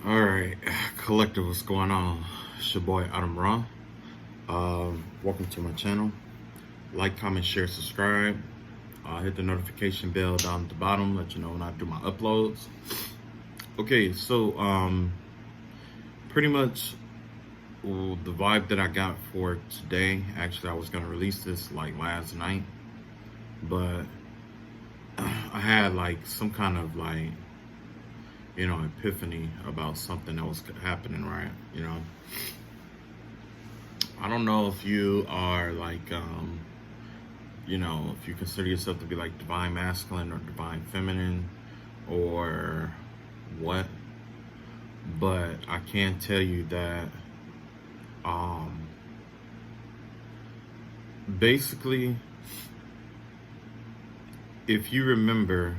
Alright, collective, what's going on? It's your boy Adam Raw. Welcome to my channel. Like, comment, share, subscribe. Hit the notification bell down at the bottom, let you know when I do my uploads. Okay, so pretty much the vibe that I got for today, actually I was gonna release this like last night, but I had like some kind of like epiphany about something that was happening, right? I don't know if you are like, if you consider yourself to be like divine masculine or divine feminine or what, but I can tell you that, basically, if you remember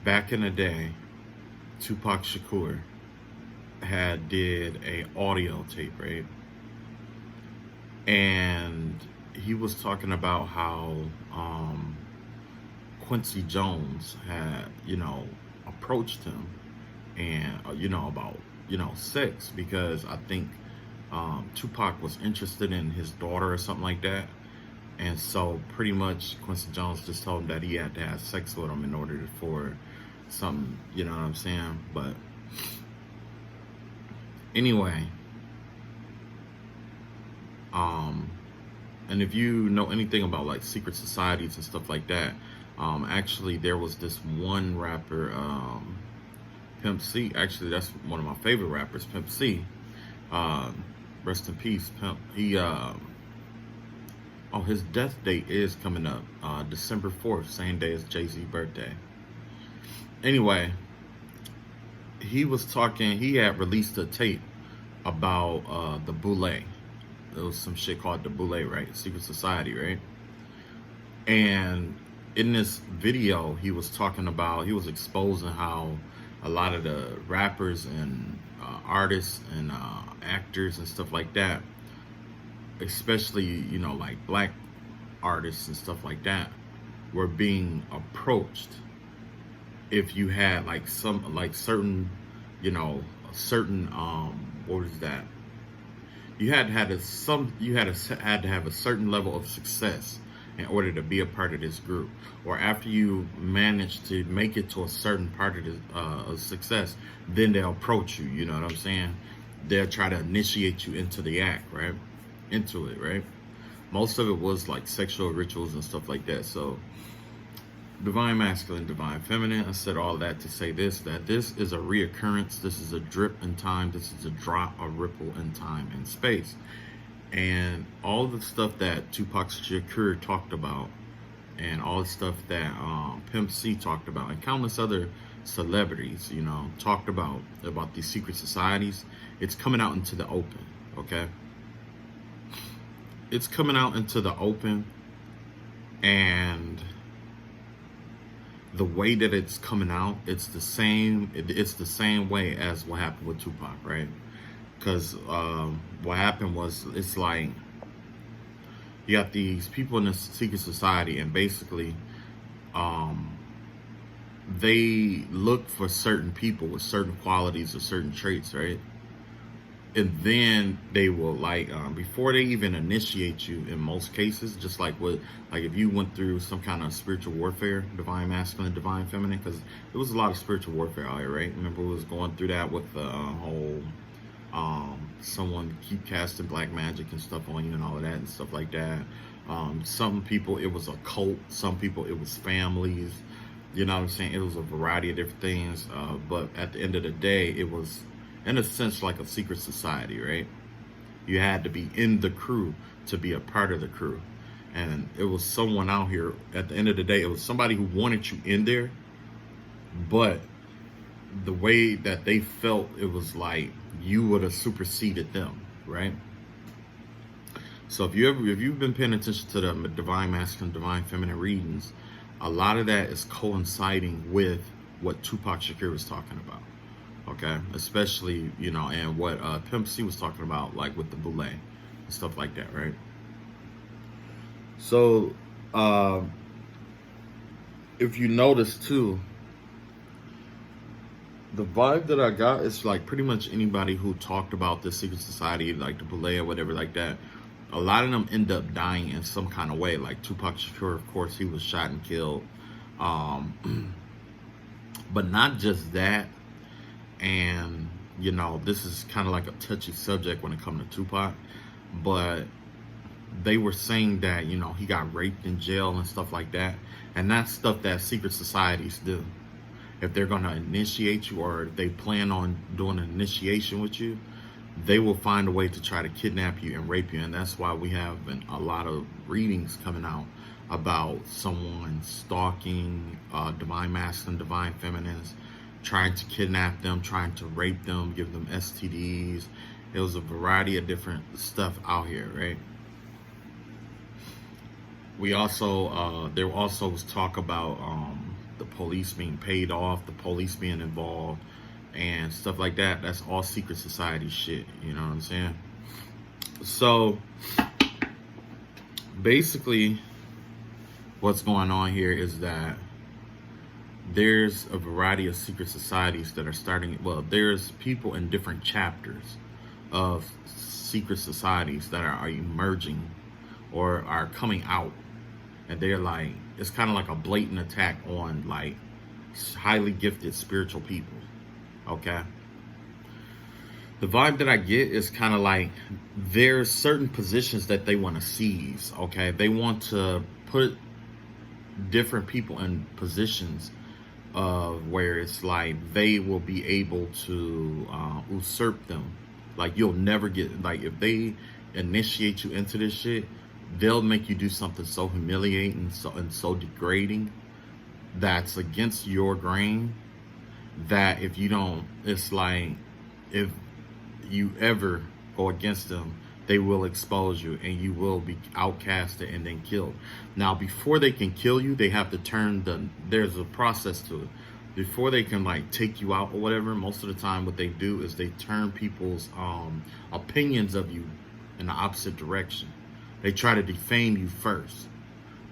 back in the day, Tupac Shakur did a audio tape, right? And he was talking about how Quincy Jones had, approached him and, about, sex, because I think Tupac was interested in his daughter or something like that. And so pretty much Quincy Jones just told him that he had to have sex with him in order for something, you know what I'm saying? But anyway, and if you know anything about like secret societies and stuff like that, actually there was this one rapper, Pimp C. Actually, that's one of my favorite rappers, Pimp C. Rest in peace, Pimp. His death date is coming up, December 4th, same day as Jay-Z's birthday. Anyway, he had released a tape about the Boule. There was some shit called the Boule, right? Secret Society, right? And in this video, he was exposing how a lot of the rappers and artists and actors and stuff like that, especially, like black artists and stuff like that, were being approached if you had like certain, what is that? You had to have a certain level of success in order to be a part of this group, or after you manage to make it to a certain part of success, then they'll approach you. You know what I'm saying? They'll try to initiate you into the act, right? Into it, right? Most of it was like sexual rituals and stuff like that. So divine masculine, divine feminine, I said all that to say that this is a reoccurrence. This is a drip in time. This is a drop, a ripple in time and space. And all the stuff that Tupac Shakur talked about, and all the stuff that Pimp C talked about, and countless other celebrities, talked about these secret societies, it's coming out into the open, okay? It's coming out into the open, and the way that it's coming out, it's the same way as what happened with Tupac, right? Because what happened was, it's like you got these people in the secret society, and basically they look for certain people with certain qualities or certain traits, right? And then they will before they even initiate you, in most cases, just like if you went through some kind of spiritual warfare, divine masculine, divine feminine, because there was a lot of spiritual warfare out here, right? Remember, we was going through that with the whole someone keep casting black magic and stuff on you and all of that and stuff like that. Some people it was a cult, some people it was families, you know what I'm saying? It was a variety of different things, but at the end of the day, it was in a sense like a secret society, right? You had to be in the crew to be a part of the crew. And it was someone out here, at the end of the day, it was somebody who wanted you in there, but the way that they felt, it was like you would have superseded them, right? So if you've been paying attention to the divine masculine, divine feminine readings, a lot of that is coinciding with what Tupac Shakur was talking about. Okay, especially, and what Pimp C was talking about, like with the Boule and stuff like that, right? So, if you notice too, The vibe that I got is like pretty much anybody who talked about the secret society, like the Belay or whatever like that. A lot of them end up dying in some kind of way. Like Tupac Shakur, of course, he was shot and killed. Um, but not just that. And, you know, this is kind of like a touchy subject when it comes to Tupac. But they were saying that, you know, he got raped in jail and stuff like that. And that's stuff that secret societies do. If they're going to initiate you, or if they plan on doing an initiation with you, they will find a way to try to kidnap you and rape you. And that's why we have a lot of readings coming out about someone stalking divine masculine, divine feminines, trying to kidnap them, trying to rape them, give them STDs. It was a variety of different stuff out here, right? We also, there also was talk about the police being paid off, the police being involved, and stuff like that. That's all secret society shit, you know what I'm saying? So, basically, what's going on here is that there's a variety of secret societies that are starting, well, there's people in different chapters of secret societies that are emerging or are coming out. And they're like, it's kind of like a blatant attack on like highly gifted spiritual people. Okay. The vibe that I get is kind of like there's certain positions that they want to seize. Okay. They want to put different people in positions of where it's like they will be able to usurp them. Like you'll never get, like if they initiate you into this shit, they'll make you do something so humiliating and so degrading that's against your grain, that if you don't, it's like if you ever go against them, they will expose you and you will be outcasted and then killed. Now, before they can kill you, they have to turn there's a process to it. Before they can like take you out or whatever, most of the time what they do is they turn people's opinions of you in the opposite direction. They try to defame you first.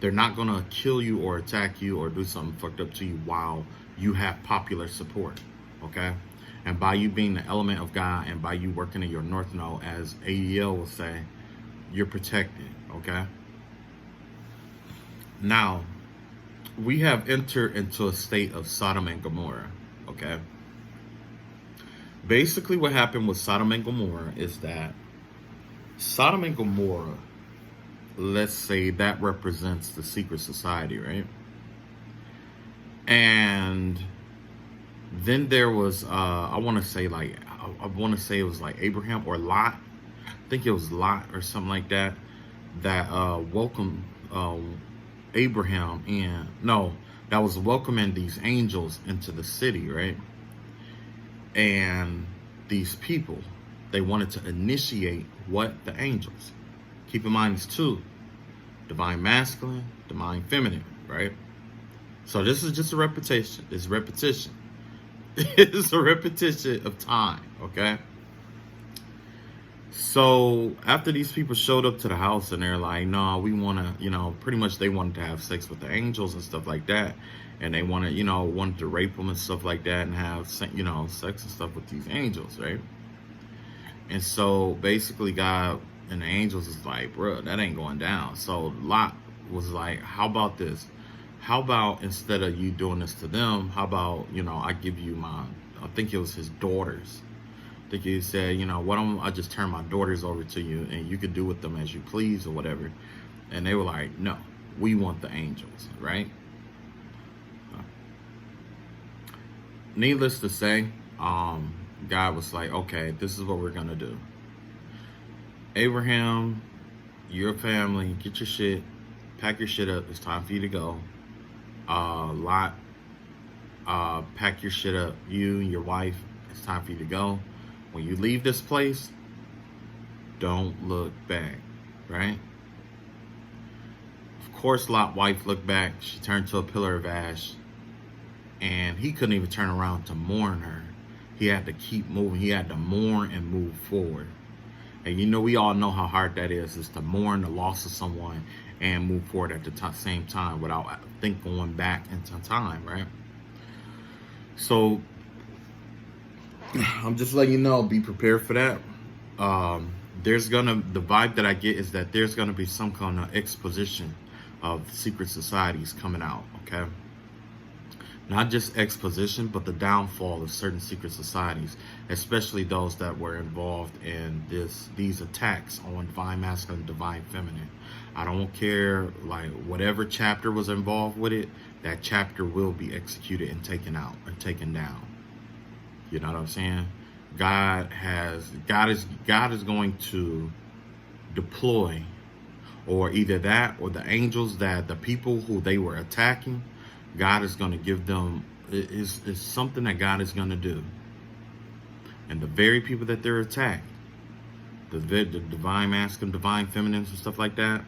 They're not going to kill you or attack you or do something fucked up to you while you have popular support, okay? And by you being the element of God and by you working in your North Node, as AEL will say, you're protected, okay? Now, we have entered into a state of Sodom and Gommorah, okay? Basically what happened with Sodom and Gommorah is that Sodom and Gommorah, let's say that represents the secret society, right? And then there was, I want to say it was like Abraham or Lot. I think it was Lot or something like that, that welcomed Abraham in. No, that was welcoming these angels into the city, right? And these people, they wanted to initiate what? The angels. Keep in mind, it's two. Divine masculine, divine feminine, right? So this is just a repetition. It's repetition. It's a repetition of time, okay? So after these people showed up to the house and they're like, no, we want to, you know, pretty much they wanted to have sex with the angels and stuff like that. And they wanted, you know, wanted to rape them and stuff like that and have, you know, sex and stuff with these angels, right? And so basically God and the angels is like, bro, that ain't going down. So Lot was like, how about this? How about instead of you doing this to them, how about, you know, I give you I think it was his daughters. I think he said, you know, why don't I just turn my daughters over to you and you could do with them as you please or whatever. And they were like, no, we want the angels, right? Needless to say, God was like, okay, this is what we're going to do. Abraham, your family, get your shit, pack your shit up. It's time for you to go. Lot, pack your shit up. You and your wife, it's time for you to go. When you leave this place, don't look back, right? Of course, Lot's wife looked back. She turned to a pillar of ash. And he couldn't even turn around to mourn her. He had to keep moving. He had to mourn and move forward. And you know, we all know how hard that is to mourn the loss of someone and move forward at the same time without going back into time, right? So I'm just letting you know, be prepared for that. The vibe that I get is that there's gonna be some kind of exposition of secret societies coming out, okay? Not just exposition, but the downfall of certain secret societies, especially those that were involved in these attacks on divine masculine, divine feminine. I don't care, like, whatever chapter was involved with it, that chapter will be executed and taken out and taken down. You know what I'm saying? God is going to deploy, or either that or the angels that the people who they were attacking, God is going to give them, is something that God is going to do. And the very people that they're attacked, the divine masculine, divine feminines and stuff like that,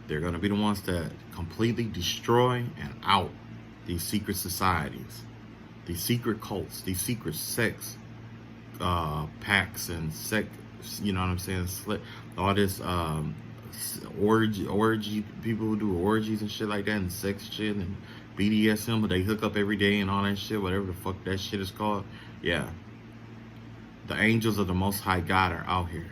they're going to be the ones that completely destroy and out these secret societies, these secret cults, these secret sex packs and sex, you know what I'm saying? All this orgy people who do orgies and shit like that, and sex shit and BDSM, but they hook up every day and all that shit, whatever the fuck that shit is called. Yeah. The angels of the Most High God are out here.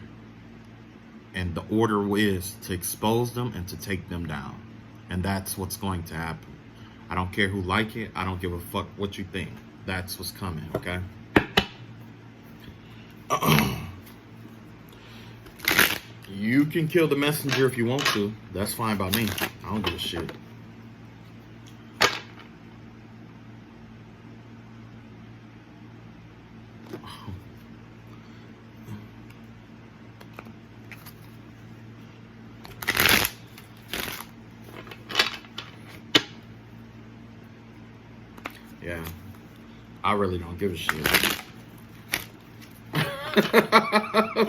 And the order is to expose them and to take them down. And that's what's going to happen. I don't care who like it. I don't give a fuck what you think. That's what's coming, okay? You can kill the messenger if you want to. That's fine by me. I don't give a shit. Yeah. I really don't give a shit.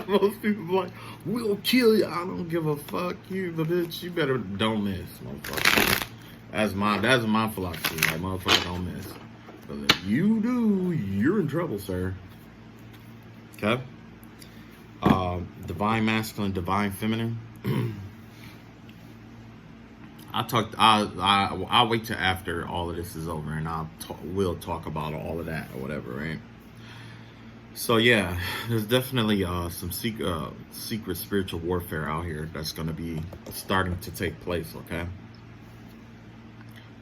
Most people are like, we'll kill you. I don't give a fuck. You, the bitch. You better don't miss, motherfucker. That's my philosophy. Like, motherfucker, don't miss. Because if you do, you're in trouble, sir. Okay? Divine masculine, divine feminine. I'll wait till after all of this is over, and we'll talk about all of that or whatever, right? So yeah, there's definitely some secret spiritual warfare out here that's going to be starting to take place, okay?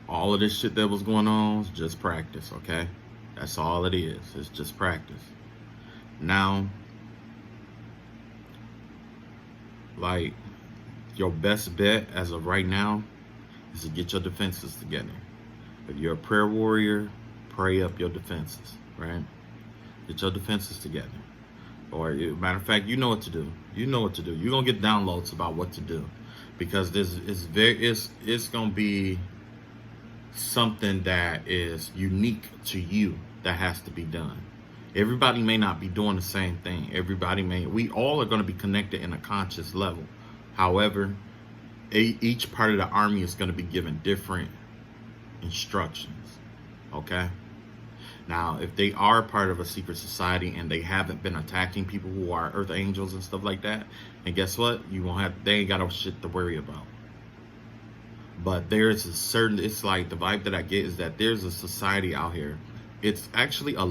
All of this shit that was going on is just practice, okay? That's all it is. It's just practice. Now, like, your best bet as of right now is to get your defenses together. If you're a prayer warrior, pray up your defenses, right? Get your defenses together. Or, matter of fact, you know what to do. You know what to do. You're going to get downloads about what to do. Because it's going to be something that is unique to you that has to be done. Everybody may not be doing the same thing. We all are going to be connected in a conscious level. However, each part of the army is going to be given different instructions. Okay? Now, if they are part of a secret society and they haven't been attacking people who are earth angels and stuff like that, and guess what? They ain't got no shit to worry about. But there's it's like the vibe that I get is that there's a society out here. It's actually a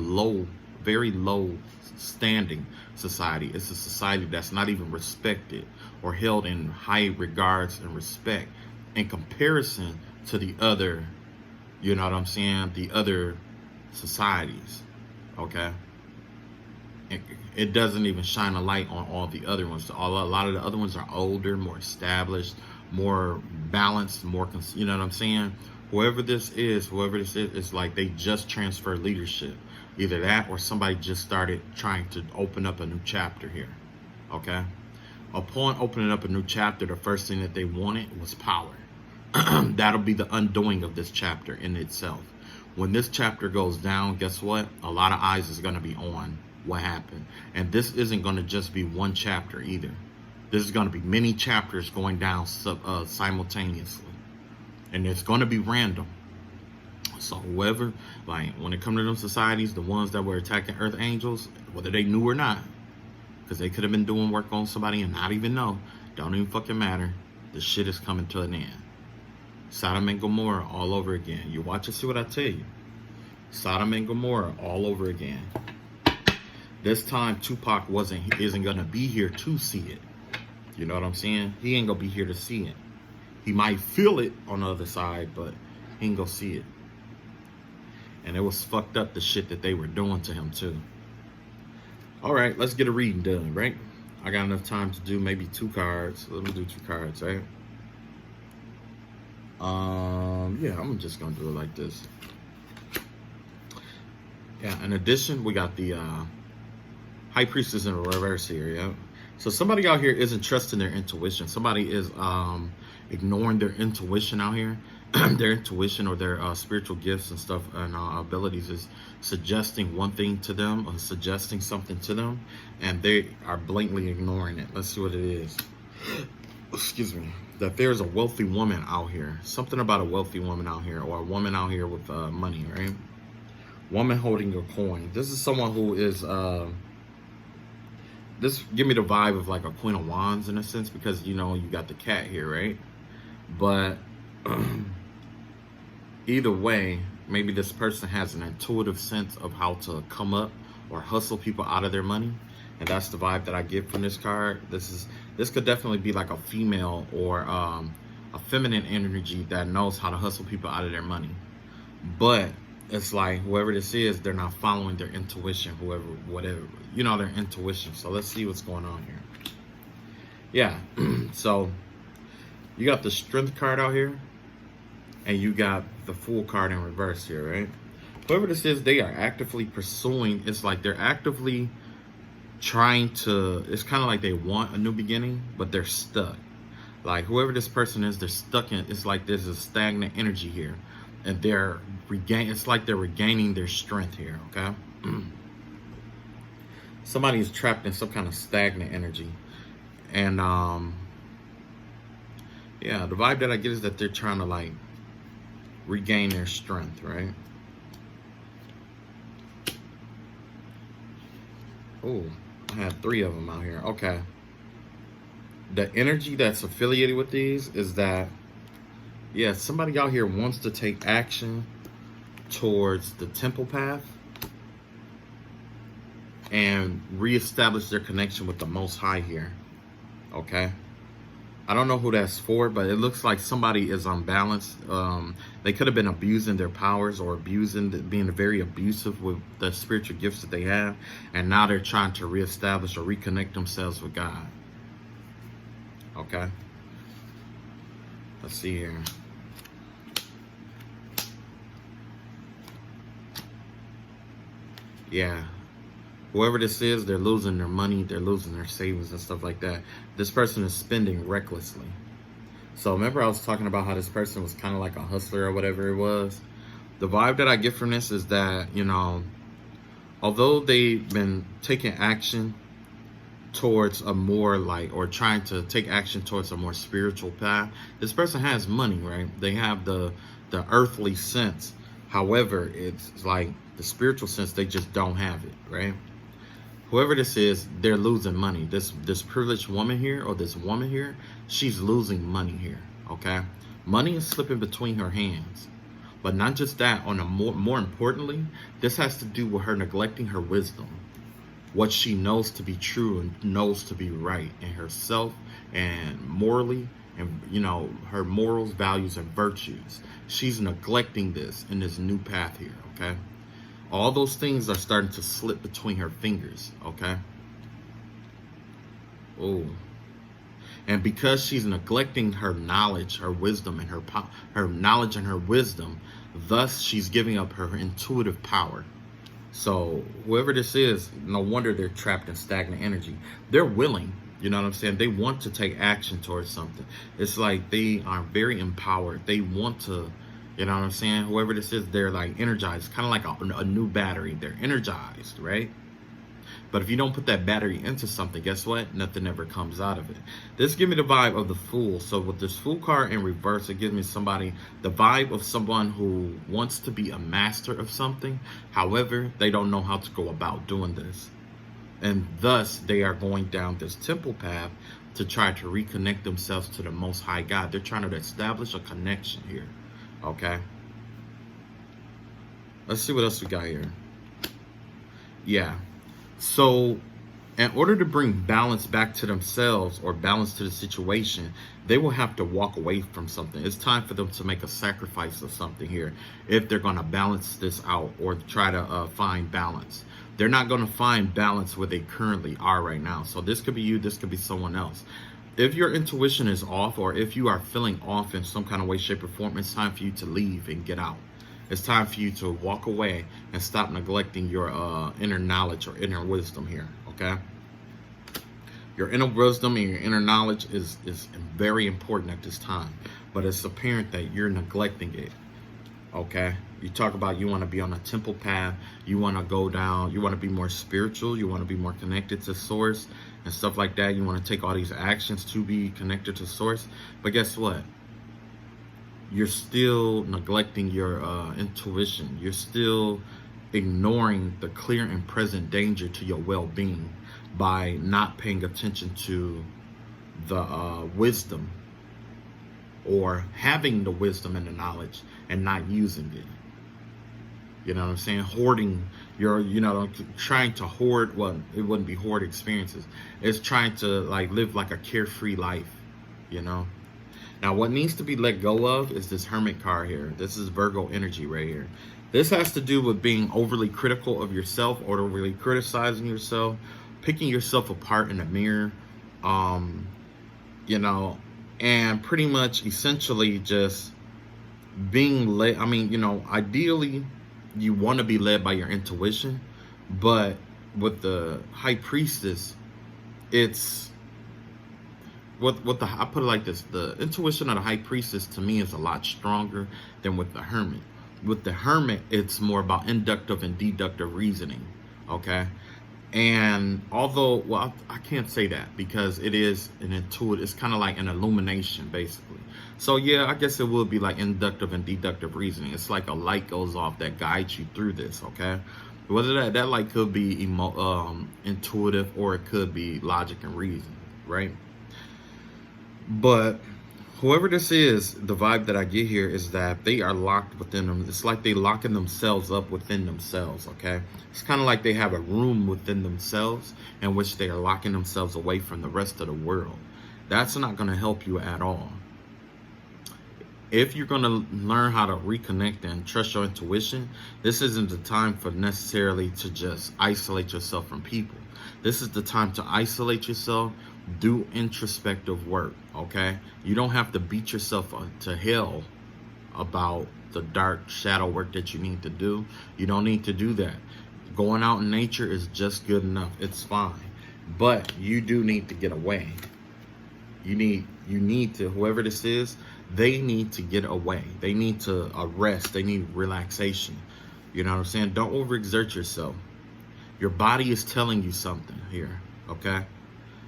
very low standing society. It's a society that's not even respected or held in high regards and respect in comparison to the other, you know what I'm saying, the other societies, okay? It doesn't even shine a light on all the other ones. A lot of the other ones are older, more established, more balanced, more, you know what I'm saying? Whoever this is, it's like they just transferred leadership. Either that or somebody just started trying to open up a new chapter here, okay? Upon opening up a new chapter, the first thing that they wanted was power. That'll be the undoing of this chapter in itself. When this chapter goes down, guess what? A lot of eyes is going to be on what happened. And this isn't going to just be one chapter either. This is going to be many chapters going down simultaneously. And it's going to be random. So whoever, like, when it comes to them societies, the ones that were attacking earth angels, whether they knew or not, because they could have been doing work on somebody and not even know, don't even fucking matter. The shit is coming to an end. Sodom and Gommorah all over again. You watch and see what I tell you. Sodom and Gommorah all over again. This time Tupac isn't gonna be here to see it. You know what I'm saying? He ain't gonna be here to see it. He might feel it on the other side, but he ain't gonna see it. And it was fucked up, the shit that they were doing to him too. All right, let's get a reading done, right? I got enough time to do maybe 2 cards. Let me do 2 cards, right? Yeah, I'm just gonna do it like this. Yeah, in addition, we got the High Priestess in reverse here, yeah. So somebody out here isn't trusting their intuition. Somebody is ignoring their intuition out here. Their intuition or their spiritual gifts and stuff and abilities is suggesting one thing to them or suggesting something to them, and they are blatantly ignoring it. Let's see what it is. Excuse me. That there's a wealthy woman out here. Something about a wealthy woman out here, or a woman out here with money, right? Woman holding a coin. This is someone who is this give me the vibe of like a Queen of Wands in a sense, because you know you got the cat here, right? But either way, maybe this person has an intuitive sense of how to come up or hustle people out of their money, and that's the vibe that I get from this card. This could definitely be like a female or a feminine energy that knows how to hustle people out of their money. But it's like whoever this is, they're not following their intuition, whatever, you know, their intuition. So let's see what's going on here. Yeah, so you got the Strength card out here, and you got the Fool card in reverse here, right? Whoever this is, they are actively pursuing. It's like they're actively trying to, it's kind of like they want a new beginning, but they're stuck. Like whoever this person is, they're stuck in, it's like there's a stagnant energy here. And it's like they're regaining their strength here, okay? Somebody is trapped in some kind of stagnant energy. And yeah, the vibe that I get is that they're trying to like regain their strength, right? Oh, I have 3 of them out here. Okay. The energy that's affiliated with these is that, yeah, somebody out here wants to take action towards the temple path and reestablish their connection with the Most High here, okay? I don't know who that's for, but it looks like somebody is unbalanced. They could have been abusing their powers or being very abusive with the spiritual gifts that they have, and now they're trying to reestablish or reconnect themselves with God, okay? Let's see here. Yeah, whoever this is, they're losing their money, they're losing their savings and stuff like that. This person is spending recklessly. So remember I was talking about how this person was kind of like a hustler or whatever it was. The vibe that I get from this is that, you know, although they've been taking action towards a more like, or trying to take action towards a more spiritual path, this person has money, right? They have the earthly sense. However, it's like the spiritual sense, they just don't have it, right? Whoever this is, they're losing money. This privileged woman here, or this woman here, she's losing money here, okay? Money is slipping between her hands. But not just that, on a more importantly, this has to do with her neglecting her wisdom. What she knows to be true and knows to be right in herself and morally, and you know, her morals, values, and virtues. She's neglecting this in this new path here, okay? All those things are starting to slip between her fingers, okay? Oh. And because she's neglecting her knowledge, her wisdom, and her knowledge and her wisdom, thus she's giving up her intuitive power. So whoever this is, no wonder they're trapped in stagnant energy. They're willing, you know what I'm saying? They want to take action towards something. It's like they are very empowered. They want to, you know what I'm saying? Whoever this is, they're like energized, kind of like a new battery. They're energized, right? But if you don't put that battery into something, guess what? Nothing ever comes out of it. This gives me the vibe of the Fool. So with this Fool card in reverse, it gives me the vibe of someone who wants to be a master of something. However, they don't know how to go about doing this. And thus, they are going down this temple path to try to reconnect themselves to the Most High God. They're trying to establish a connection here. Okay? Let's see what else we got here. Yeah. So in order to bring balance back to themselves or balance to the situation, they will have to walk away from something. It's time for them to make a sacrifice of something here if they're going to balance this out or try to find balance. They're not going to find balance where they currently are right now. So this could be you, this could be someone else. If your intuition is off, or if you are feeling off in some kind of way, shape, or form, it's time for you to leave and get out. It's time for you to walk away and stop neglecting your inner knowledge or inner wisdom here, okay? Your inner wisdom and your inner knowledge is very important at this time, but it's apparent that you're neglecting it, okay? You talk about you want to be on a temple path, you want to go down, you want to be more spiritual, you want to be more connected to source and stuff like that. You want to take all these actions to be connected to source, but guess what? You're still neglecting your intuition. You're still ignoring the clear and present danger to your well-being by not paying attention to the wisdom, or having the wisdom and the knowledge and not using it. You know what I'm saying? Hoarding your, trying to hoard, well, it wouldn't be hoard experiences. It's trying to like live like a carefree life, you know? Now, what needs to be let go of is this Hermit card here. This is Virgo energy right here. This has to do with being overly critical of yourself, or overly criticizing yourself, picking yourself apart in the mirror, and pretty much essentially just being led. I mean, ideally, you want to be led by your intuition, but with the High Priestess, it's I put it like this: the intuition of the High Priestess to me is a lot stronger than with the Hermit. With the Hermit, it's more about inductive and deductive reasoning, okay? And although, well, I can't say that because it is an intuitive, it's kind of like an illumination, basically. So yeah, I guess it would be like inductive and deductive reasoning. It's like a light goes off that guides you through this, okay? Whether that light could be intuitive, or it could be logic and reason, right? But whoever this is, the vibe that I get here is that they are locked within them. It's like they locking themselves up within themselves, okay? It's kind of like they have a room within themselves in which they are locking themselves away from the rest of the world. That's not going to help you at all. If you're going to learn how to reconnect and trust your intuition, this isn't the time for necessarily to just isolate yourself from people. This is the time to isolate yourself, do introspective work, okay? You don't have to beat yourself to hell about the dark shadow work that you need to do. You don't need to do that. Going out in nature is just good enough. It's fine. But you do need to get away. You need to, whoever this is, they need to get away. They need to rest. They need relaxation. You know what I'm saying? Don't overexert yourself. Your body is telling you something here, okay?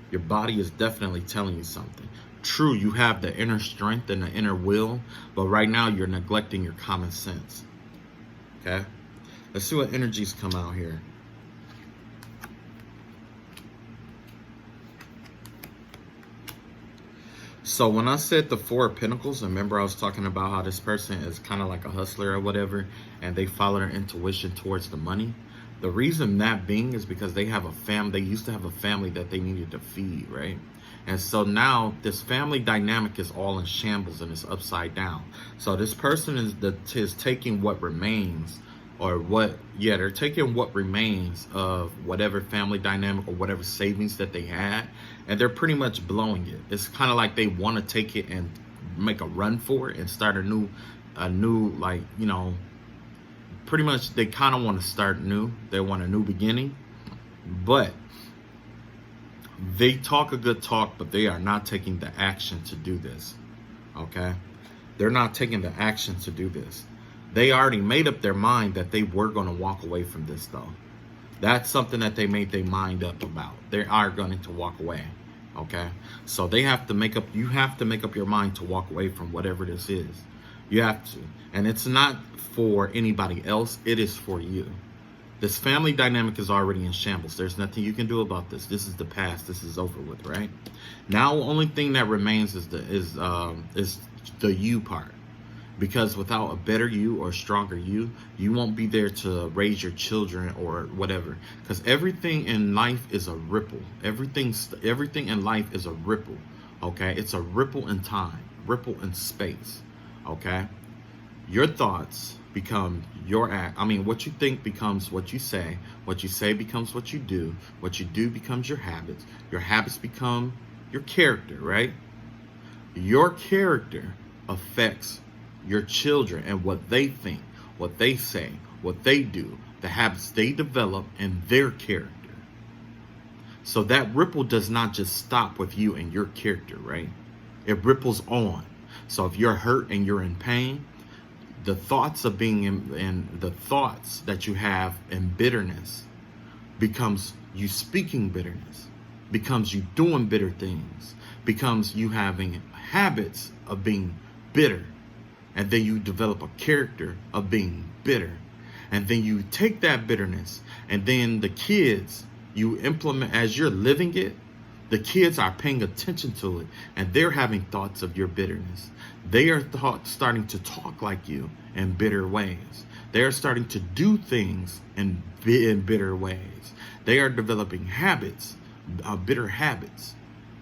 Your body is definitely telling you something. True, you have the inner strength and the inner will, but right now you're neglecting your common sense, okay? Let's see what energies come out here. So when I said the Four of Pentacles, remember I was talking about how this person is kind of like a hustler or whatever, and they follow their intuition towards the money. The reason that being is because they have a family. They used to have a family that they needed to feed, right? And so now this family dynamic is all in shambles and it's upside down. So this person is taking what remains, they're taking what remains of whatever family dynamic or whatever savings that they had, and they're pretty much blowing it. It's kind of like they want to take it and make a run for it and start a new pretty much they kind of want to start new. They want a new beginning, but they talk a good talk, but they are not taking the action to do this, okay? They're not taking the action to do this. They already made up their mind that they were going to walk away from this, though. That's something that they made their mind up about. They are going to walk away, okay? So they have to make up, you have to make up your mind to walk away from whatever this is. You have to. And it's not for anybody else. It is for you. This family dynamic is already in shambles. There's nothing you can do about this. This is the past. This is over with, right? Now, the only thing that remains is the you part. Because without a better you or a stronger you won't be there to raise your children or whatever. Because everything in life is a ripple. Everything in life is a ripple. Okay, it's a ripple in time, ripple in space. Okay, your thoughts become your act. I mean, what you think becomes what you say becomes what you do becomes your habits become your character, right? Your character affects your children and what they think, what they say, what they do, the habits they develop, and their character. So that ripple does not just stop with you and your character, right? It ripples on. So if you're hurt and you're in pain, the thoughts of being in the thoughts that you have in bitterness becomes you speaking bitterness, becomes you doing bitter things, becomes you having habits of being bitter. And then you develop a character of being bitter. And then you take that bitterness and then the kids you implement as you're living it. The kids are paying attention to it and they're having thoughts of your bitterness. They are starting to talk like you in bitter ways. They are starting to do things in bitter ways. They are developing habits, bitter habits.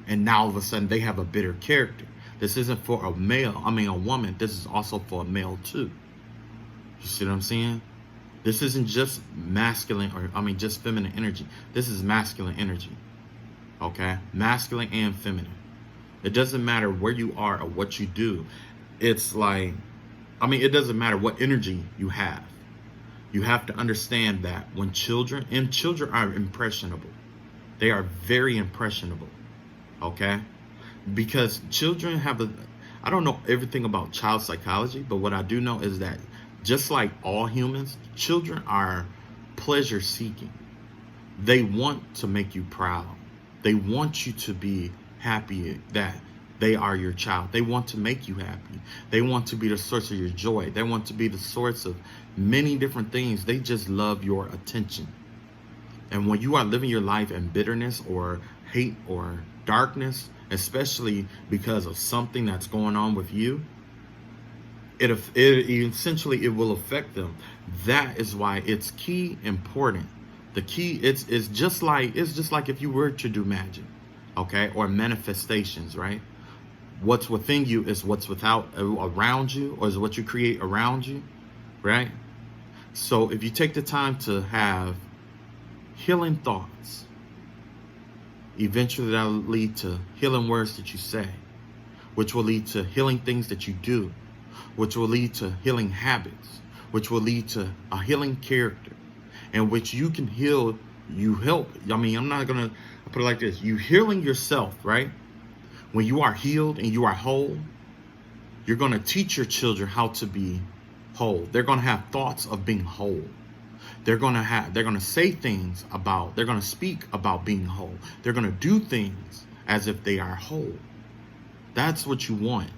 And now all of a sudden they have a bitter character. This isn't for a woman. This is also for a male too. You see what I'm saying? This isn't just masculine just feminine energy. This is masculine energy. Okay? Masculine and feminine. It doesn't matter where you are or what you do. It's like, it doesn't matter what energy you have. You have to understand that when children are impressionable. They are very impressionable. Okay? Because children I don't know everything about child psychology, but what I do know is that just like all humans, children are pleasure seeking. They want to make you proud. They want you to be happy that they are your child. They want to make you happy. They want to be the source of your joy. They want to be the source of many different things. They just love your attention. And when you are living your life in bitterness or hate or darkness, especially because of something that's going on with you, it essentially will affect them. That is why it's important. The key it's just like if you were to do magic, okay, or manifestations, right? What's within you is what's around you, or is what you create around you, right? So if you take the time to have healing thoughts, eventually that'll lead to healing words that you say, which will lead to healing things that you do, which will lead to healing habits, which will lead to a healing character, in which you can heal, you help. I'm not going to put it like this. You healing yourself, right? When you are healed and you are whole, you're going to teach your children how to be whole. They're going to have thoughts of being whole. They're going to say things about, they're going to speak about being whole. They're going to do things as if they are whole. That's what you want.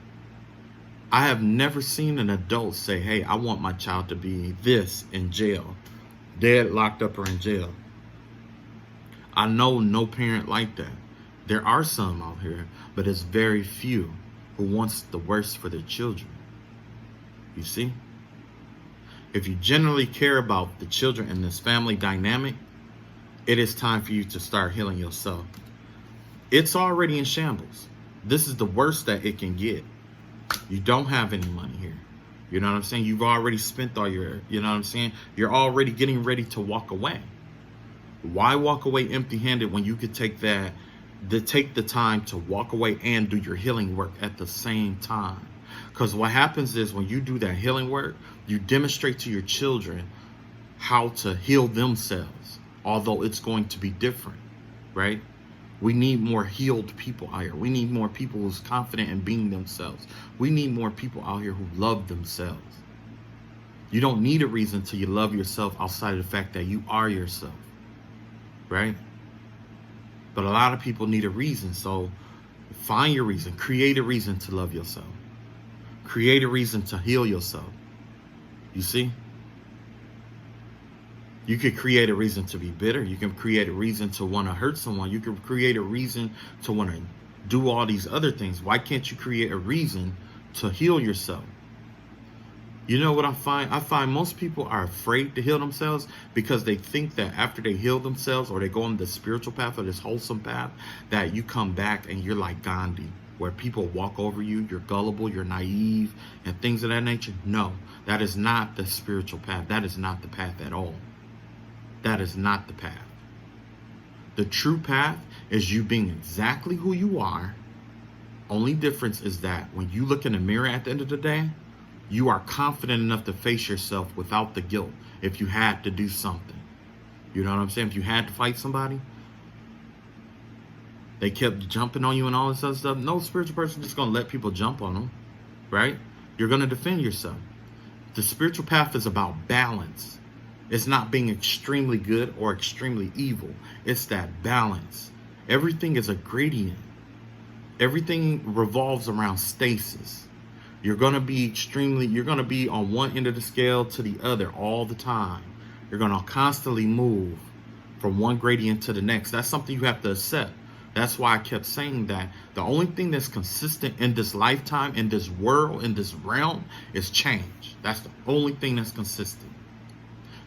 I have never seen an adult say, hey, I want my child to be this in jail, dead, locked up, or in jail. I know no parent like that. There are some out here, but it's very few who wants the worst for their children. You see? If you genuinely care about the children in this family dynamic, it is time for you to start healing yourself. It's already in shambles. This is the worst that it can get. You don't have any money here. You know what I'm saying? You've already spent all your, you know what I'm saying? You're already getting ready to walk away. Why walk away empty-handed when you could take the time to walk away and do your healing work at the same time? Because what happens is when you do that healing work, you demonstrate to your children how to heal themselves, although it's going to be different, right? We need more healed people out here. We need more people who's confident in being themselves. We need more people out here who love themselves. You don't need a reason till you love yourself outside of the fact that you are yourself, right? But a lot of people need a reason. So find your reason. Create a reason to love yourself. Create a reason to heal yourself. You see? You could create a reason to be bitter. You can create a reason to want to hurt someone. You can create a reason to want to do all these other things. Why can't you create a reason to heal yourself? You know what I find? I find most people are afraid to heal themselves because they think that after they heal themselves or they go on the spiritual path or this wholesome path, that you come back and you're like Gandhi, where people walk over you, you're gullible, you're naive, and things of that nature. No, that is not the spiritual path. That is not the path at all. That is not the path. The true path is you being exactly who you are. Only difference is that when you look in the mirror at the end of the day, you are confident enough to face yourself without the guilt if you had to do something. You know what I'm saying? If you had to fight somebody, they kept jumping on you and all this other stuff. No spiritual person is just going to let people jump on them, right? You're going to defend yourself. The spiritual path is about balance. It's not being extremely good or extremely evil. It's that balance. Everything is a gradient. Everything revolves around stasis. You're going to be on one end of the scale to the other all the time. You're going to constantly move from one gradient to the next. That's something you have to accept. That's why I kept saying that the only thing that's consistent in this lifetime, in this world, in this realm is change. That's the only thing that's consistent.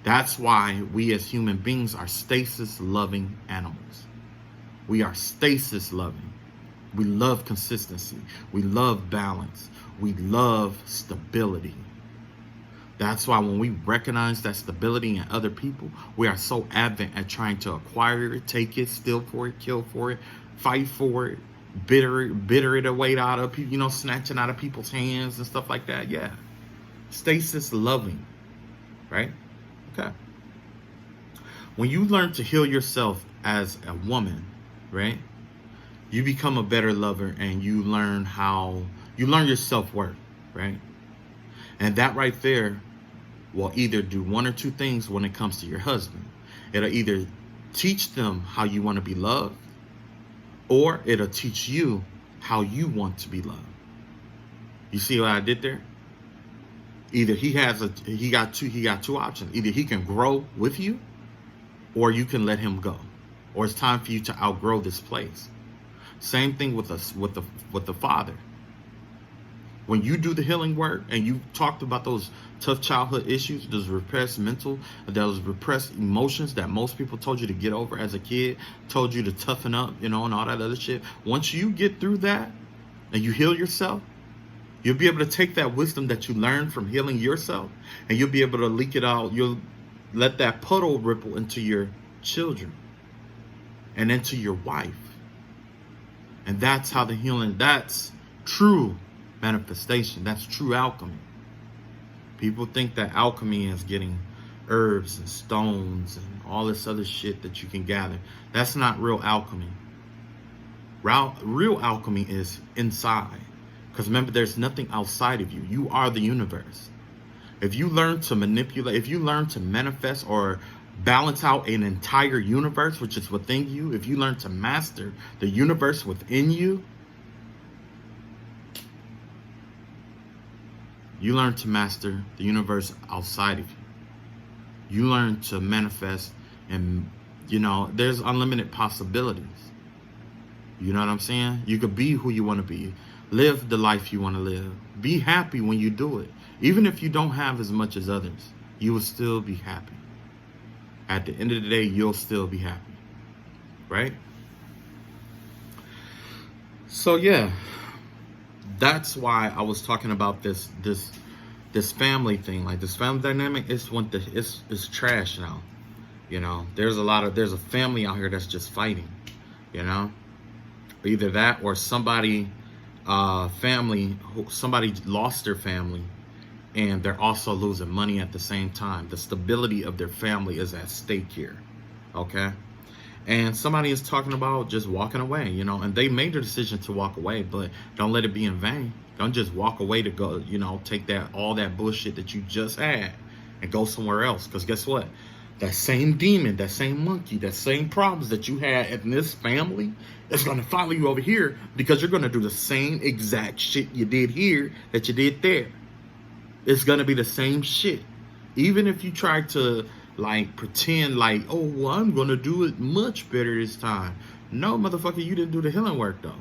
That's why we as human beings are stasis-loving animals. We are stasis-loving. We love consistency. We love balance. We love stability. That's why when we recognize that stability in other people, we are so adamant at trying to acquire it, take it, steal for it, kill for it, fight for it, bitter it away out of people, you know, snatching out of people's hands and stuff like that. Yeah. Stasis loving. Right? Okay. When you learn to heal yourself as a woman, right? You become a better lover and you learn your self-worth, right? And that right there will either do one or two things when it comes to your husband. It'll either teach them how you want to be loved, or it'll teach you how you want to be loved. You see what I did there? Either he got two options. Either he can grow with you, or you can let him go. Or it's time for you to outgrow this place. Same thing with us, with the father. When you do the healing work and you talked about those tough childhood issues, those repressed emotions that most people told you to get over as a kid, told you to toughen up, you know, and all that other shit. Once you get through that and you heal yourself, you'll be able to take that wisdom that you learned from healing yourself and you'll be able to leak it out. You'll let that puddle ripple into your children and into your wife. And that's how the healing, that's true manifestation. That's true alchemy. People think that alchemy is getting herbs and stones and all this other shit that you can gather. That's not real alchemy. Real alchemy is inside. Because remember, there's nothing outside of you. You are the universe. If you learn to manipulate, if you learn to manifest or balance out an entire universe, which is within you, if you learn to master the universe within you, you learn to master the universe outside of you. You learn to manifest, and you know, there's unlimited possibilities. You know what I'm saying? You could be who you want to be. Live the life you want to live. Be happy when you do it. Even if you don't have as much as others, you will still be happy. At the end of the day, you'll still be happy. Right? So yeah, that's why I was talking about this family thing. Like this family dynamic it's trash now. You know, there's a family out here that's just fighting. You know, either that or somebody lost their family and they're also losing money at the same time. The stability of their family is at stake here. Okay? And somebody is talking about just walking away, you know, and they made the decision to walk away, but don't let it be in vain. Don't just walk away to go, you know, take all that bullshit that you just had and go somewhere else. Because guess what? That same demon, that same monkey, that same problems that you had in this family is going to follow you over here because you're going to do the same exact shit you did here that you did there. It's going to be the same shit. Even if you try to like pretend like, oh, well, I'm going to do it much better this time. No, motherfucker, you didn't do the healing work though.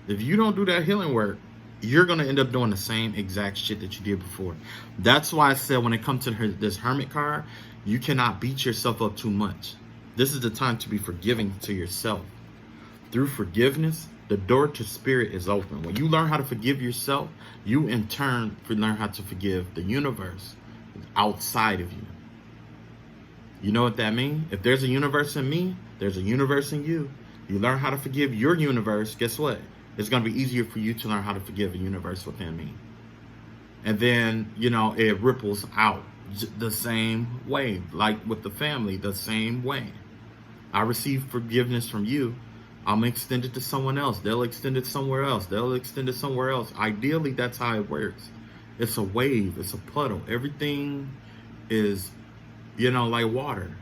If you don't do that healing work, you're going to end up doing the same exact shit that you did before. That's why I said when it comes to this Hermit card, you cannot beat yourself up too much. This is the time to be forgiving to yourself. Through forgiveness, the door to spirit is open. When you learn how to forgive yourself, you in turn learn how to forgive the universe outside of you. You know what that means? If there's a universe in me, there's a universe in you. You learn how to forgive your universe, guess what? It's going to be easier for you to learn how to forgive a universe within me. And then, you know, it ripples out the same way, like with the family, the same way. I receive forgiveness from you. I'm extend it to someone else. They'll extend it somewhere else. They'll extend it somewhere else. Ideally, that's how it works. It's a wave. It's a puddle. Everything is, you know, like water.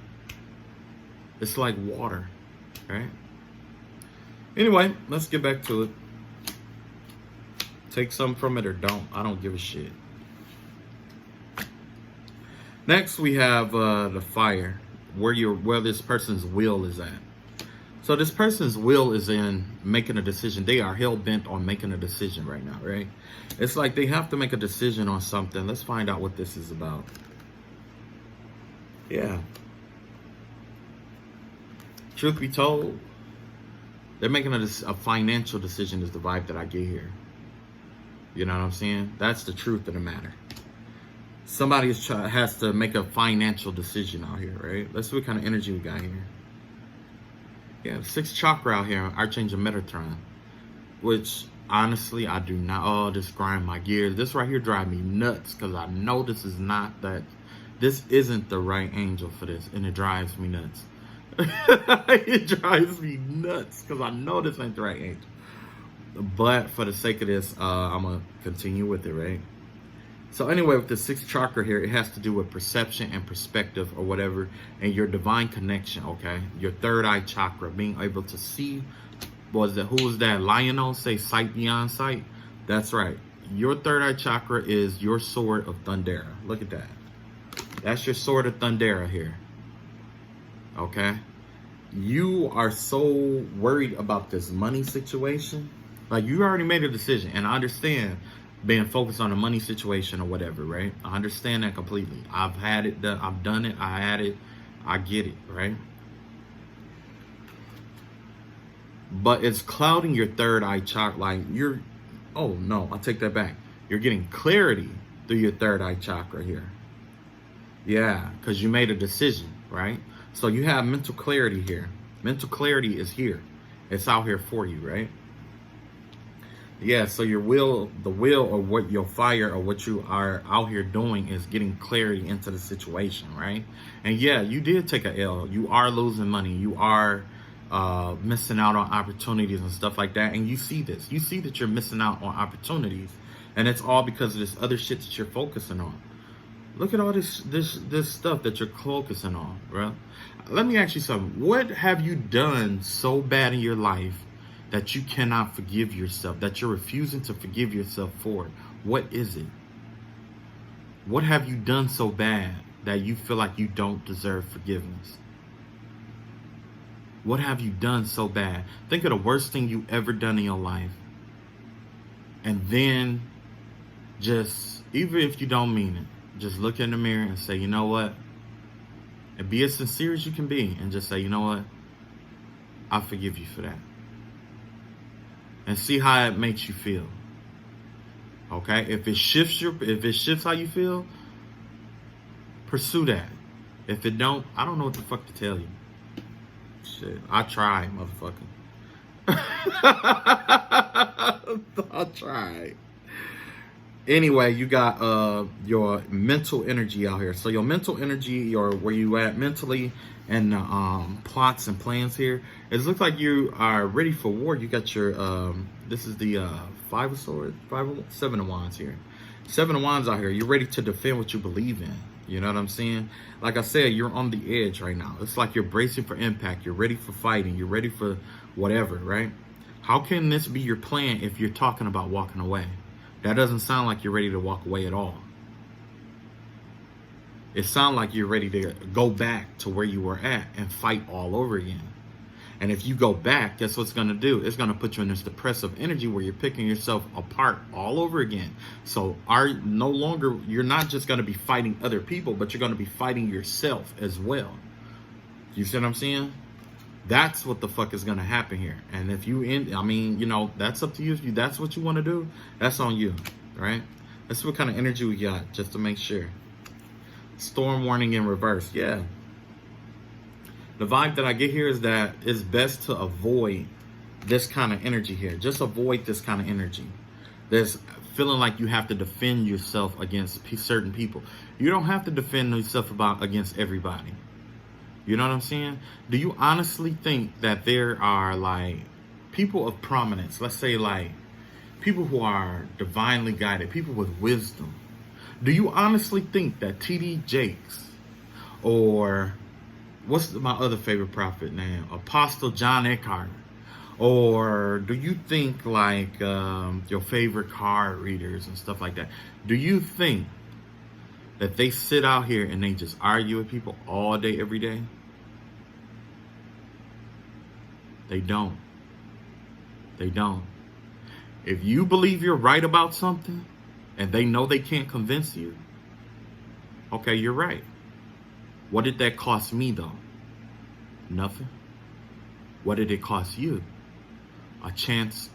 It's like water, right? Anyway, let's get back to it. Take something from it or don't. I don't give a shit. Next, we have the fire, where this person's will is at. So this person's will is in making a decision. They are hell-bent on making a decision right now, right? It's like they have to make a decision on something. Let's find out what this is about. Yeah. Truth be told, they're making a financial decision is the vibe that I get here. You know what I'm saying? That's the truth of the matter. Somebody has to make a financial decision out here, right? Let's see what kind of energy we got here. Yeah, 6th chakra out here, Archangel Metatron. Which, honestly, I do not... Oh, this grind my gears. This right here drive me nuts. Because I know this is not that... This isn't the right angel for this. And it drives me nuts. It drives me nuts. Because I know this ain't the right angel. But for the sake of this, I'm going to continue with it, right? So anyway, with the 6th chakra here, it has to do with perception and perspective or whatever, and your divine connection, okay? Your third eye chakra, being able to see, who was that? Lionel say sight beyond sight? That's right. Your third eye chakra is your sword of Thundera. Look at that. That's your sword of Thundera here. Okay? You are so worried about this money situation. Like, you already made a decision, and I understand being focused on a money situation or whatever, right? I understand that completely. I've had it done. I've done it. I had it. I get it, right? But it's clouding your third eye chakra. Like oh no, I take that back. You're getting clarity through your third eye chakra here. Yeah, because you made a decision, right? So you have mental clarity here. Mental clarity is here. It's out here for you, right? Yeah, so your will, the will or what your fire or what you are out here doing is getting clarity into the situation, right? And yeah, you did take a L. You are losing money. You are missing out on opportunities and stuff like that. And you see this. You see that you're missing out on opportunities. And it's all because of this other shit that you're focusing on. Look at all this stuff that you're focusing on, bro. Let me ask you something. What have you done so bad in your life that you cannot forgive yourself, that you're refusing to forgive yourself for? What is it? What have you done so bad that you feel like you don't deserve forgiveness? What have you done so bad? Think of the worst thing you ever done in your life. And then just, even if you don't mean it, just look in the mirror and say, you know what? And be as sincere as you can be and just say, you know what? I forgive you for that. And see how it makes you feel. Okay? If it shifts how you feel, pursue that. If it don't, I don't know what the fuck to tell you. Shit. I tried, motherfucker. I tried. Anyway, you got your mental energy out here. So your mental energy, or where you at mentally, and plots and plans here. It looks like you are ready for war. You got your this is the 5 of swords, 7 of wands here. 7 of wands out here. You're ready to defend what you believe in. You know what I'm saying? Like I said, you're on the edge right now. It's like you're bracing for impact. You're ready for fighting. You're ready for whatever, right? How can this be your plan if you're talking about walking away? That doesn't sound like you're ready to walk away at all. It sounds like you're ready to go back to where you were at and fight all over again. And if you go back, guess what's going to do? It's going to put you in this depressive energy where you're picking yourself apart all over again. So you're not just going to be fighting other people, but you're going to be fighting yourself as well. You see what I'm saying? That's what the fuck is going to happen here. And if that's up to you. If that's what you want to do, that's on you, right? Let's see what kind of energy we got, just to make sure. Storm warning in reverse. Yeah. The vibe that I get here is that it's best to avoid this kind of energy here. Just avoid this kind of energy. There's feeling like you have to defend yourself against certain people. You don't have to defend yourself against everybody. You know what I'm saying? Do you honestly think that there are like people of prominence, let's say like people who are divinely guided, people with wisdom? Do you honestly think that T.D. Jakes or what's my other favorite prophet name? Apostle John Eckhart? Or do you think like your favorite card readers and stuff like that? Do you think that they sit out here and they just argue with people all day, every day? They don't. They don't. If you believe you're right about something and they know they can't convince you, okay, you're right. What did that cost me though? Nothing. What did it cost you? A chance.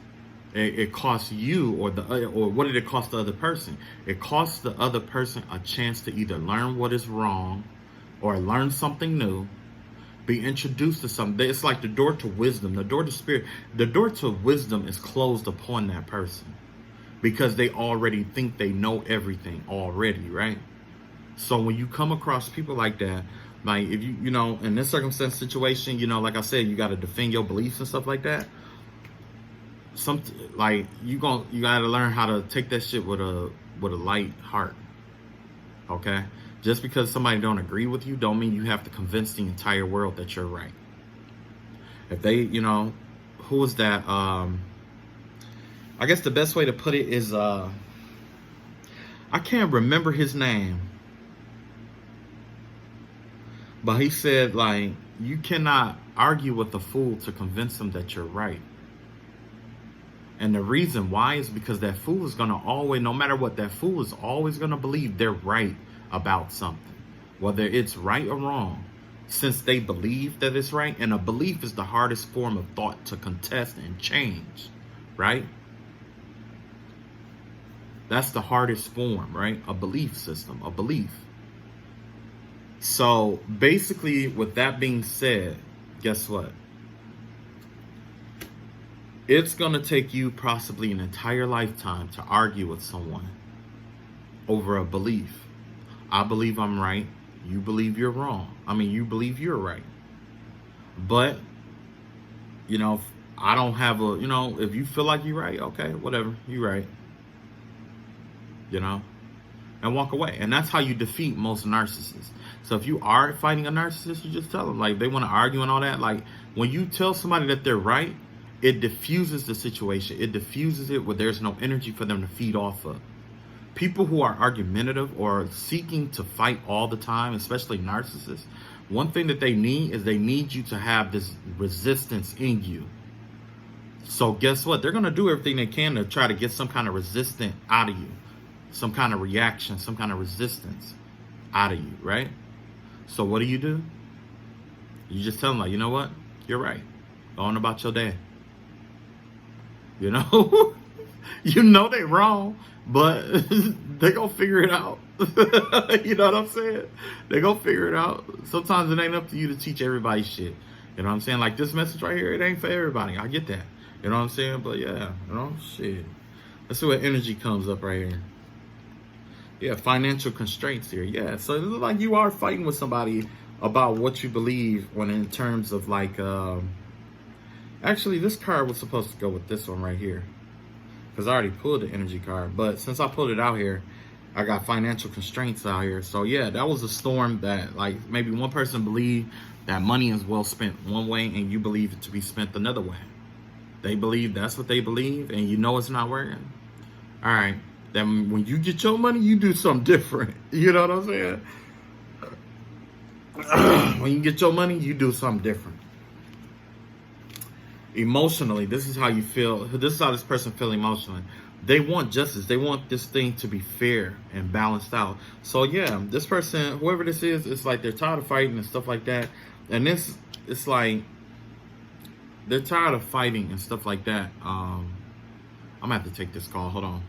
It cost you, or what did it cost the other person? It cost the other person a chance to either learn what is wrong or learn something new, be introduced to something. It's like the door to wisdom, the door to spirit. The door to wisdom is closed upon that person because they already think they know everything already, right? So when you come across people like that, like if you know, in this circumstance situation, you know, like I said, you got to defend your beliefs and stuff like that. You got to learn how to take that shit with a light heart. Okay? Just because somebody don't agree with you don't mean you have to convince the entire world that you're right. If they, you know, who is that? I guess the best way to put it is I can't remember his name. But he said, like, you cannot argue with a fool to convince him that you're right. And the reason why is because that fool is going to always, no matter what, that fool is always going to believe they're right about something. Whether it's right or wrong. Since they believe that it's right. And a belief is the hardest form of thought to contest and change. Right? That's the hardest form, right? A belief system. A belief. So basically, with that being said, guess what? It's going to take you possibly an entire lifetime to argue with someone over a belief. I believe I'm right. You believe you're wrong. I mean, you believe you're right. But, you know, I don't have a, you know, if you feel like you're right, okay, whatever, you're right. You know? And walk away. And that's how you defeat most narcissists. So if you are fighting a narcissist, you just tell them, like, they want to argue and all that. Like, when you tell somebody that they're right, it diffuses the situation. It diffuses it where there's no energy for them to feed off of. People who are argumentative or seeking to fight all the time, especially narcissists, one thing that they need is they need you to have this resistance in you. So guess what? They're going to do everything they can to try to get some kind of resistance out of you. Some kind of reaction, some kind of resistance out of you, right? So what do? You just tell them, like, you know what? You're right. Go on about your day. You know? You know they're wrong, but they gonna figure it out. You know what I'm saying? They gonna figure it out. Sometimes it ain't up to you to teach everybody shit. You know what I'm saying? Like this message right here, it ain't for everybody. I get that. You know what I'm saying? But yeah, you know, shit. Let's see what energy comes up right here. Yeah, financial constraints here. Yeah, so it looks like you are fighting with somebody about what you believe when in terms of like, actually this card was supposed to go with this one right here. Because I already pulled the energy card. But since I pulled it out here, I got financial constraints out here. So yeah, that was a storm that like maybe one person believed that money is well spent one way and you believe it to be spent another way. They believe that's what they believe and you know it's not working. All right. Then when you get your money, you do something different. You know what I'm saying? When you get your money, you do something different. emotionally, this is how you feel. This is how this person feel emotionally. They want justice. They want this thing to be fair and balanced out. So yeah, this person, whoever this is, it's like they're tired of fighting and stuff like that. And this, it's like they're tired of fighting and stuff like that. I'm gonna have to take this call. Hold on.